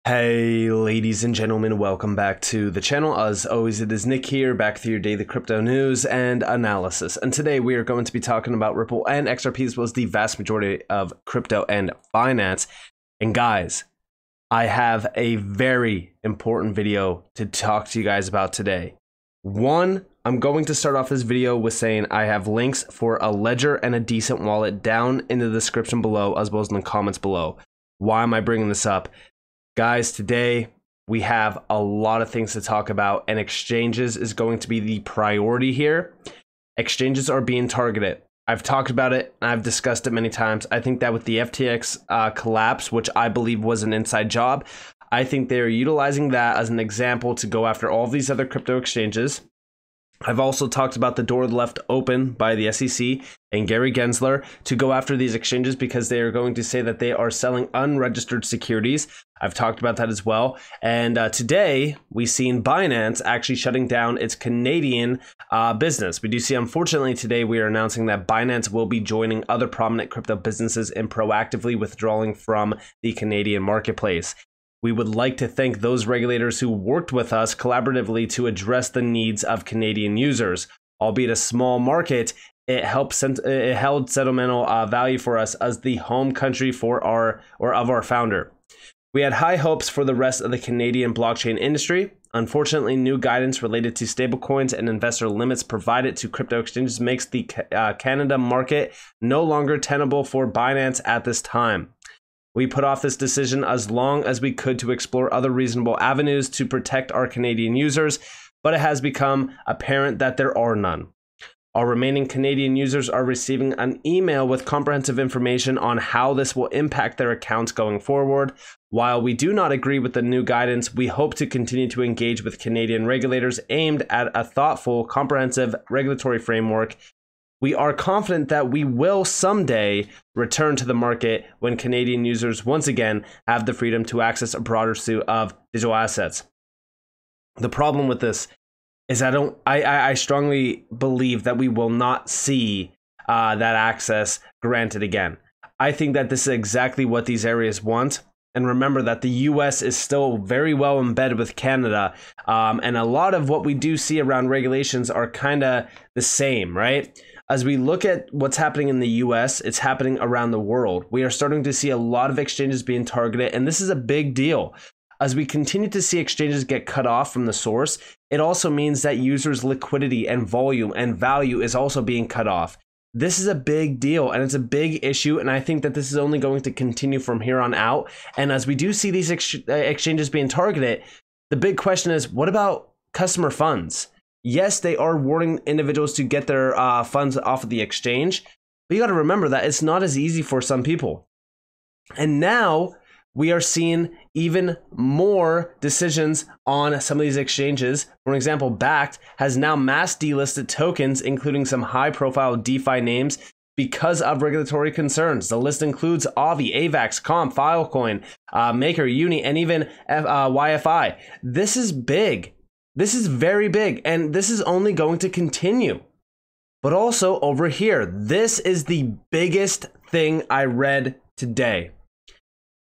Hey ladies and gentlemen, welcome back to the channel. As always, it is Nick here, back with your daily crypto news and analysis. And today we are going to be talking about Ripple and XRP, as well as the vast majority of crypto and finance. And guys, I have a very important video to talk to you guys about today. One, I'm going to start off this video with saying I have links for a ledger and a decent wallet down in the description below, as well as in the comments below. Why am I bringing this up? Guys, today we have a lot of things to talk about, and exchanges is going to be the priority here. Exchanges are being targeted. I've talked about it, and I've discussed it many times. I think that with the FTX collapse, which I believe was an inside job, I think they're utilizing that as an example to go after all of these other crypto exchanges. I've also talked about the door left open by the SEC and Gary Gensler to go after these exchanges because they are going to say that they are selling unregistered securities. I've talked about that as well. And today we've seen Binance actually shutting down its Canadian business. We do see, unfortunately, today we are announcing that Binance will be joining other prominent crypto businesses in proactively withdrawing from the Canadian marketplace. We would like to thank those regulators who worked with us collaboratively to address the needs of Canadian users. Albeit a small market, it held sentimental value for us as the home country for our founder. We had high hopes for the rest of the Canadian blockchain industry. Unfortunately, new guidance related to stablecoins and investor limits provided to crypto exchanges makes the Canada market no longer tenable for Binance at this time. We put off this decision as long as we could to explore other reasonable avenues to protect our Canadian users, but it has become apparent that there are none. Our remaining Canadian users are receiving an email with comprehensive information on how this will impact their accounts going forward. While we do not agree with the new guidance, we hope to continue to engage with Canadian regulators aimed at a thoughtful, comprehensive regulatory framework. We are confident that we will someday return to the market when Canadian users once again have the freedom to access a broader suite of digital assets. The problem with this is I strongly believe that we will not see that access granted again. I think that this is exactly what these areas want. And remember that the US is still very well embedded with Canada. And a lot of what we do see around regulations are kind of the same, right? As we look at what's happening in the US, it's happening around the world. We are starting to see a lot of exchanges being targeted, and this is a big deal. As we continue to see exchanges get cut off from the source, it also means that users' liquidity and volume and value is also being cut off. This is a big deal, and it's a big issue, and I think that this is only going to continue from here on out. And as we do see these exchanges being targeted, the big question is, what about customer funds? Yes, they are warning individuals to get their funds off of the exchange, but you got to remember that it's not as easy for some people. And now we are seeing even more decisions on some of these exchanges. For example, Bakkt has now mass delisted tokens, including some high-profile DeFi names, because of regulatory concerns. The list includes Avi, AVAX, Comp, Filecoin, Maker, Uni, and even YFI. This is big. This is very big, and this is only going to continue. But also over here, this is the biggest thing I read today.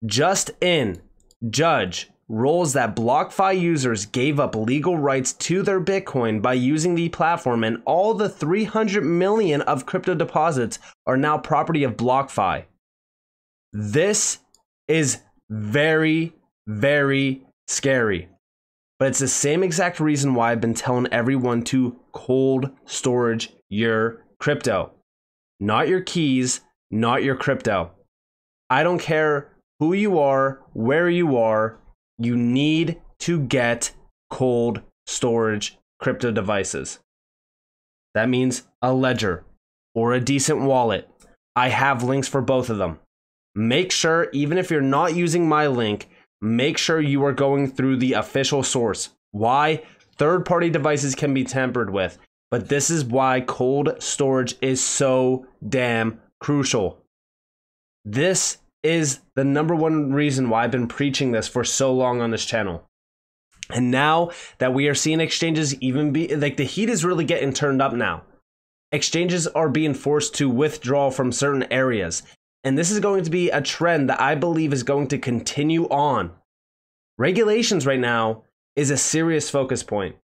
Just in, judge rules that BlockFi users gave up legal rights to their Bitcoin by using the platform, and all the 300 million of crypto deposits are now property of BlockFi. This is very, very scary. But it's the same exact reason why I've been telling everyone to cold storage your crypto. Not your keys, not your crypto. I don't care who you are, where you are, you need to get cold storage crypto devices. That means a ledger or a decent wallet. I have links for both of them. Make sure, even if you're not using my link, make sure you are going through the official source. Why? Third-party devices can be tampered with, but this is why cold storage is so damn crucial. This is the #1 reason why I've been preaching this for so long on this channel. And now that we are seeing exchanges even be like, the heat is really getting turned up now. Exchanges are being forced to withdraw from certain areas. And this is going to be a trend that I believe is going to continue on. Regulations right now is a serious focus point.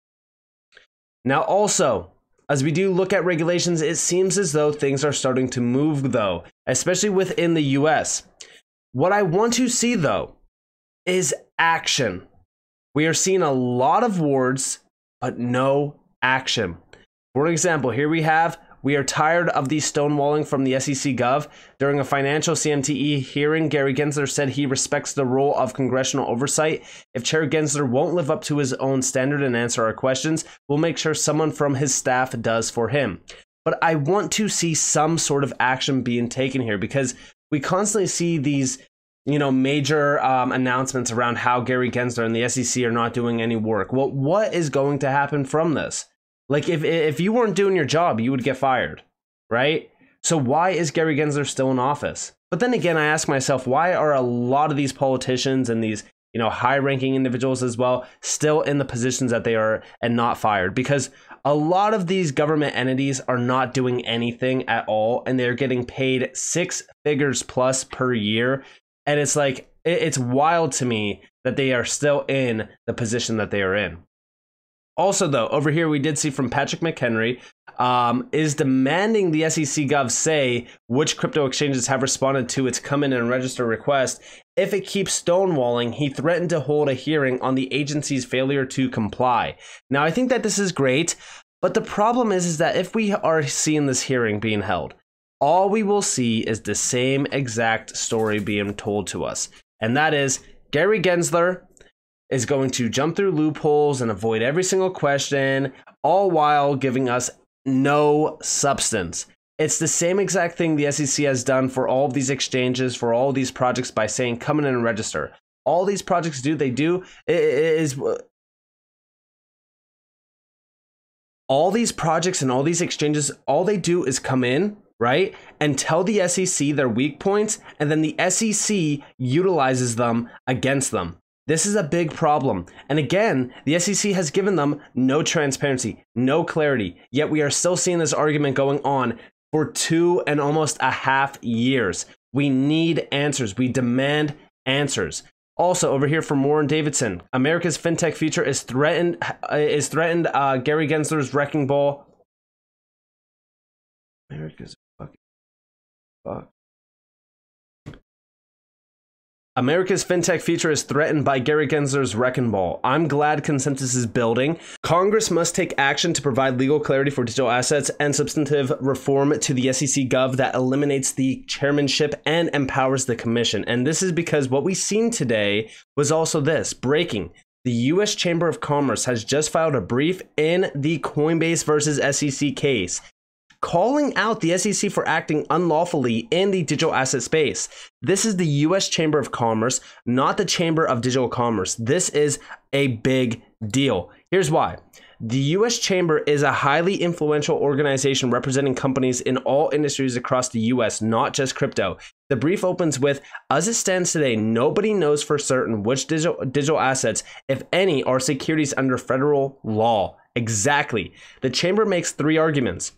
Now, also, as we do look at regulations, it seems as though things are starting to move, though, especially within the US. What I want to see, though, is action. We are seeing a lot of words, but no action. For example, here we are tired of the stonewalling from the SEC Gov. During a financial CMTE hearing, Gary Gensler said he respects the role of congressional oversight. If Chair Gensler won't live up to his own standard and answer our questions, we'll make sure someone from his staff does for him. But I want to see some sort of action being taken here, because we constantly see these major announcements around how Gary Gensler and the SEC are not doing any work. Well, what is going to happen from this? Like, if you weren't doing your job, you would get fired, right? So why is Gary Gensler still in office? But then again, I ask myself, why are a lot of these politicians and these, high-ranking individuals as well still in the positions that they are and not fired? Because a lot of these government entities are not doing anything at all, and they're getting paid 6 figures plus per year. And it's like, it's wild to me that they are still in the position that they are in. Also, though, over here, we did see from Patrick McHenry is demanding the SEC Gov say which crypto exchanges have responded to its come in and register request. If it keeps stonewalling, he threatened to hold a hearing on the agency's failure to comply. Now, I think that this is great, but the problem is that if we are seeing this hearing being held, all we will see is the same exact story being told to us. And that is Gary Gensler is going to jump through loopholes and avoid every single question, all while giving us no substance. It's the same exact thing the SEC has done for all of these exchanges, for all of these projects, by saying come in and register. All these projects all these projects and all these exchanges, all they do is come in, right, and tell the SEC their weak points, and then the SEC utilizes them against them. This is a big problem. And again, the SEC has given them no transparency, no clarity, yet we are still seeing this argument going on for 2 and almost a half years. We need answers. We demand answers. Also, over here from Warren Davidson, America's fintech future is threatened. Gary Gensler's wrecking ball. America's fucking fuck. America's fintech future is threatened by Gary Gensler's wrecking ball. I'm glad consensus is building. Congress must take action to provide legal clarity for digital assets and substantive reform to the SEC Gov that eliminates the chairmanship and empowers the commission. And this is because what we've seen today was also this, breaking. The U.S. Chamber of Commerce has just filed a brief in the Coinbase versus SEC case, calling out the SEC for acting unlawfully in the digital asset space. This is the U.S. Chamber of Commerce, not the Chamber of Digital Commerce. This is a big deal. Here's why. The U.S. Chamber is a highly influential organization representing companies in all industries across the U.S., not just crypto. The brief opens with, as it stands today, nobody knows for certain which digital assets, if any, are securities under federal law. Exactly. The Chamber makes 3 arguments.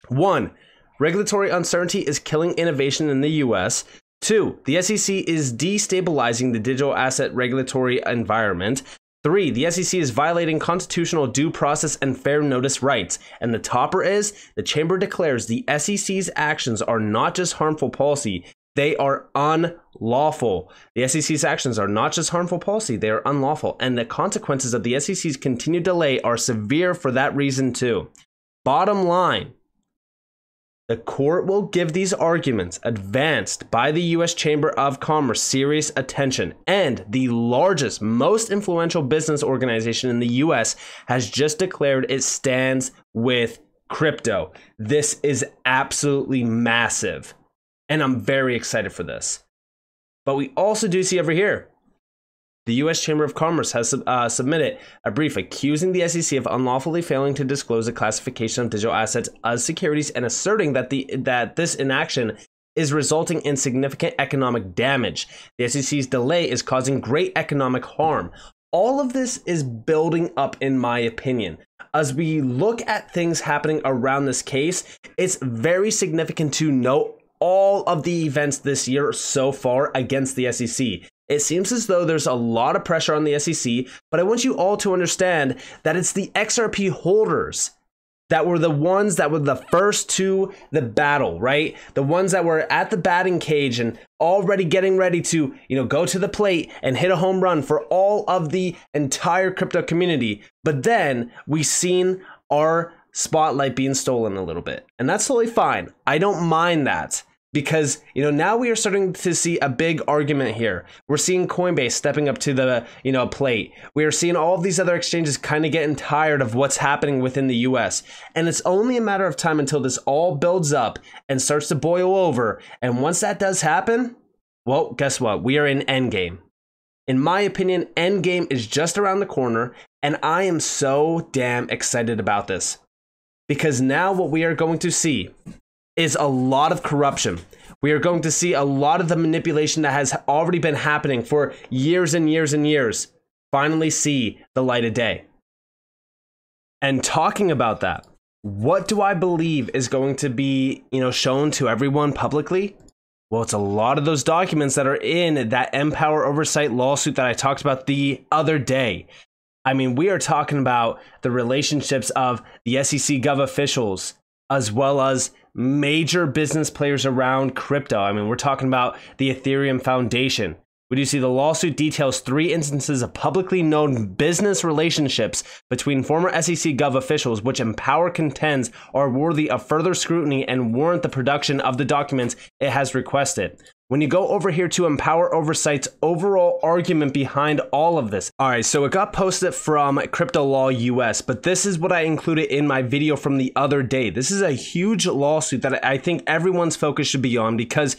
1, regulatory uncertainty is killing innovation in the US. 2, the SEC is destabilizing the digital asset regulatory environment. 3, the SEC is violating constitutional due process and fair notice rights. And the topper is, the Chamber declares the SEC's actions are not just harmful policy, they are unlawful. The SEC's actions are not just harmful policy, they are unlawful. And the consequences of the SEC's continued delay are severe for that reason too. Bottom line, the court will give these arguments advanced by the U.S. Chamber of Commerce serious attention, and the largest, most influential business organization in the U.S. has just declared it stands with crypto. This is absolutely massive, and I'm very excited for this. But we also do see over here, the U.S. Chamber of Commerce has submitted a brief accusing the SEC of unlawfully failing to disclose the classification of digital assets as securities and asserting that this inaction is resulting in significant economic damage. The SEC's delay is causing great economic harm. All of this is building up, in my opinion. As we look at things happening around this case, it's very significant to note all of the events this year so far against the SEC. It seems as though there's a lot of pressure on the SEC, but I want you all to understand that it's the XRP holders that were the ones that were the first to the battle, right? The ones that were at the batting cage and already getting ready to, go to the plate and hit a home run for all of the entire crypto community. But then we seen our spotlight being stolen a little bit. And that's totally fine. I don't mind that. Because, now we are starting to see a big argument here. We're seeing Coinbase stepping up to the, plate. We are seeing all of these other exchanges kind of getting tired of what's happening within the US. And it's only a matter of time until this all builds up and starts to boil over. And once that does happen, well, guess what? We are in endgame. In my opinion, endgame is just around the corner. And I am so damn excited about this. Because now what we are going to see is a lot of corruption. We are going to see a lot of the manipulation that has already been happening for years and years and years finally see the light of day. And talking about that, what do I believe is going to be, shown to everyone publicly? Well, it's a lot of those documents that are in that Empower Oversight lawsuit that I talked about the other day. I mean, we are talking about the relationships of the SEC Gov officials, as well as major business players around crypto. I mean, we're talking about the Ethereum Foundation. We do see the lawsuit details 3 instances of publicly known business relationships between former SEC Gov officials, which Empower contends are worthy of further scrutiny and warrant the production of the documents it has requested. When you go over here to Empower Oversight's overall argument behind all of this. All right, so it got posted from Crypto Law US, but this is what I included in my video from the other day. This is a huge lawsuit that I think everyone's focus should be on because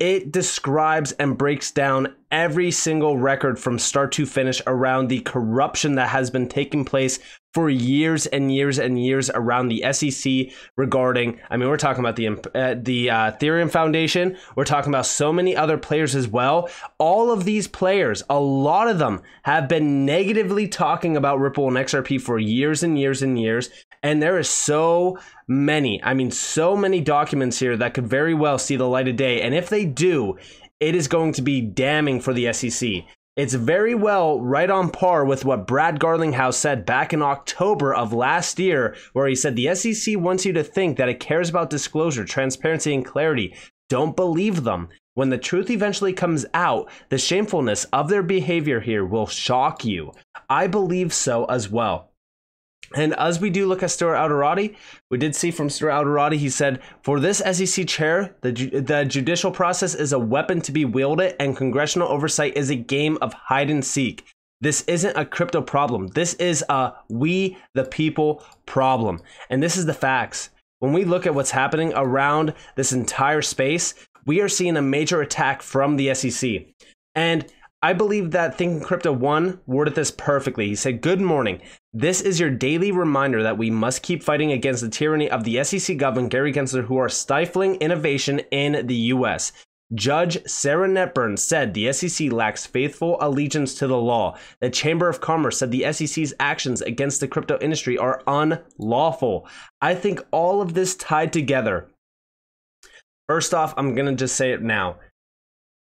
it describes and breaks down every single record from start to finish around the corruption that has been taking place for years and years and years around the SEC regarding, I mean, we're talking about the Ethereum Foundation. We're talking about so many other players as well. All of these players, a lot of them have been negatively talking about Ripple and XRP for years and years and years. And there is so many, so many documents here that could very well see the light of day. And if they do, it is going to be damning for the SEC. It's very well right on par with what Brad Garlinghouse said back in October of last year, where he said the SEC wants you to think that it cares about disclosure, transparency, and clarity. Don't believe them. When the truth eventually comes out, the shamefulness of their behavior here will shock you. I believe so as well. And as we do look at Stuart Alderoty, we did see from Stuart Alderoty, he said, for this SEC chair, the judicial process is a weapon to be wielded and congressional oversight is a game of hide and seek. This isn't a crypto problem. This is a we the people problem. And this is the facts. When we look at what's happening around this entire space, we are seeing a major attack from the SEC. And I believe that Thinking Crypto 1 worded this perfectly. He said, good morning. This is your daily reminder that we must keep fighting against the tyranny of the SEC government, Gary Gensler, who are stifling innovation in the US. Judge Sarah Netburn said the SEC lacks faithful allegiance to the law. The Chamber of Commerce said the SEC's actions against the crypto industry are unlawful. I think all of this tied together. First off, I'm going to just say it now.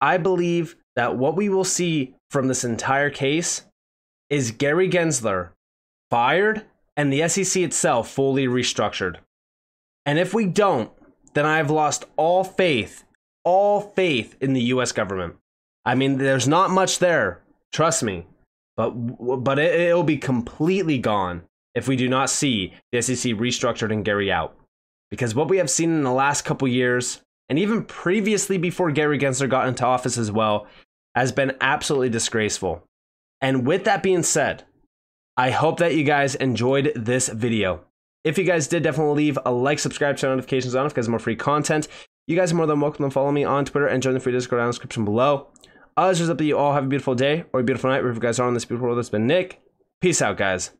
I believe that what we will see from this entire case is Gary Gensler fired and the SEC itself fully restructured. And if we don't, then I've lost all faith in the US government. I mean, there's not much there, trust me, but it'll be completely gone if we do not see the SEC restructured and Gary out. Because what we have seen in the last couple years, and even previously before Gary Gensler got into office as well, has been absolutely disgraceful. And with that being said, I hope that you guys enjoyed this video. If you guys did, definitely leave a like, subscribe, turn notifications on if you guys have more free content. You guys are more than welcome to follow me on Twitter and join the free Discord down in the description below. Others, up that you all have a beautiful day or a beautiful night wherever you guys are on this beautiful world. That's been Nick. Peace out, guys.